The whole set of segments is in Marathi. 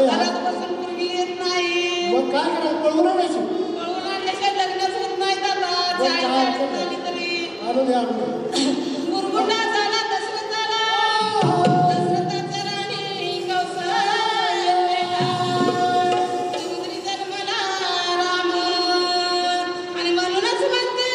घरात बसून मुलगी येत नाही. मग काय करायचं? पळवून आणायची. पळवून आणल्याशिवाय लग्नच होत नाही दादा. तरी आणू दे आणू दे. मुरगुंडा झाला दशरथाला, दशरथाच्या राणी कौसल्या, सुंदरी जन्मला राम. आणि म्हणूनच म्हणते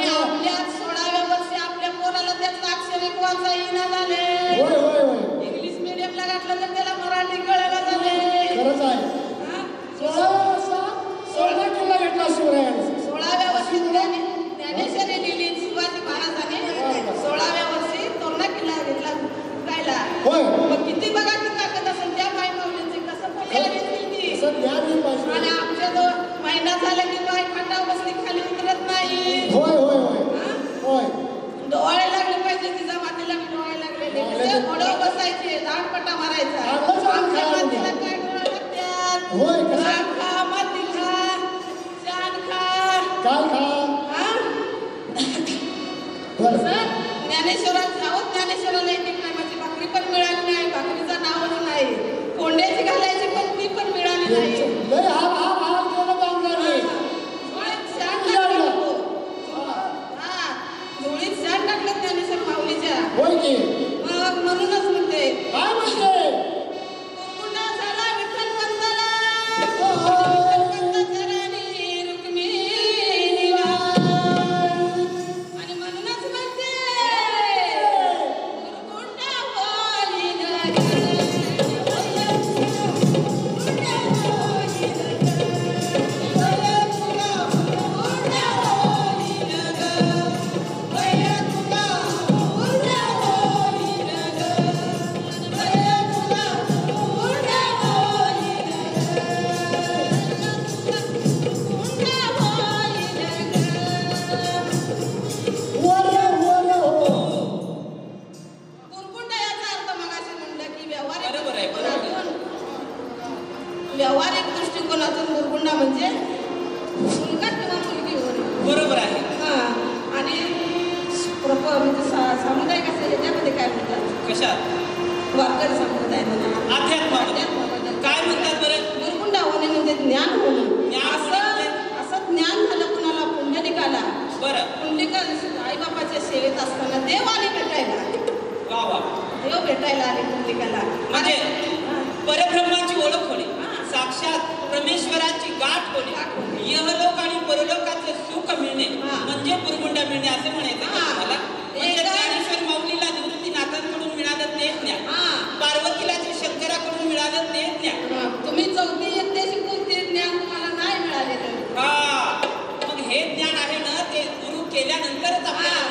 मुरगुंडा होईल व्यावहारिक दृष्टिकोनातून मुरगुंडा म्हणजे मुलगा किंवा मुलगी होणे. बरोबर आहे. आणि म्हणजे सामुदायिक असं याच्यामध्ये काय म्हणतात? कशात? वारकरी संप्रदाय अध्यात्मामध्ये काय म्हणतात बरं? मुरगुंडा होणे म्हणजे ज्ञान होणं. असं ज्ञान झालं कुणाला पुंडलिकाला. बरं. पुंडलिका आईबापाच्या सेवेत असताना देव आले भेटायला. देव भेटायला आले पुंडलिकाला. म्हणजे परब्रह्माची ओळख होणे, साक्षात परमेश्वराची गाठ होणे, यहलोक आणि परलोकाचं सुख मिळणे म्हणजे मुरगुंडा मिळणे असे म्हणायचं मला. ज्ञानेश्वर माऊलीला निवृत्तीनाथांकडून मिळालं ते ज्ञान, पार्वतीला जे शंकराकडून मिळालं ते ज्ञान. तुम्ही चौथी इयत्तेची कोणते ज्ञान तुम्हाला नाही मिळालेलं. मग हे ज्ञान आहे ना ते गुरु केल्यानंतरच आपल्याला.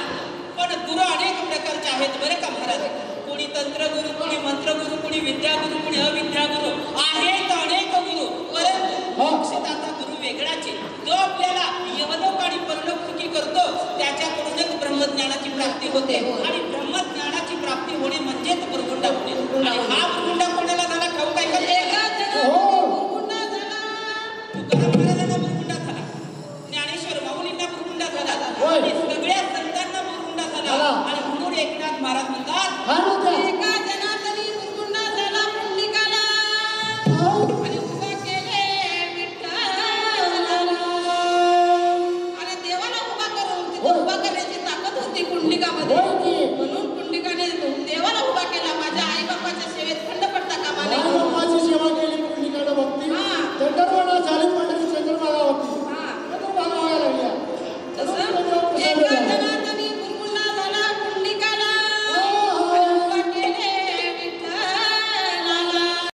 पण गुरु अनेक प्रकारचे आहेत बरे का महाराज. कोणी तंत्रगुरु, कोणी मंत्रगुरु, कोणी विद्यागुरु, कोणी अविद्यागुरु आहेत अनेक गुरु. परंतु मोक्षदाता गुरु वेगळाच आहे. जो आपल्याला यमलोक आणि परलोक सुखी करतो त्याच्याकडूनच ब्रह्मज्ञानाची प्राप्ती होते. आणि ब्रह्मज्ञानाची प्राप्ती होणे म्हणजेच मुरगुंडा होणे. आणि हा मुरगुंडा कोणाला झाला ठाऊक आहे का? मुरगुंडा झाला तुकाराम महाराजांना मुरगुंडा झाला, ज्ञानेश्वर माऊलींना मुरगुंडा झाला, आणि सगळ्या संतांना मुरगुंडा झाला. आणि म्हणून एकनाथ महाराज म्हणतात एका जनातनी मुरगुंडा झाला पुंडलिकाला आणि उभा केले विठ्ठलाला. आणि देवाला उभा करून तिथे उभा करण्याची ताकद होती पुंडलिकामध्ये. म्हणून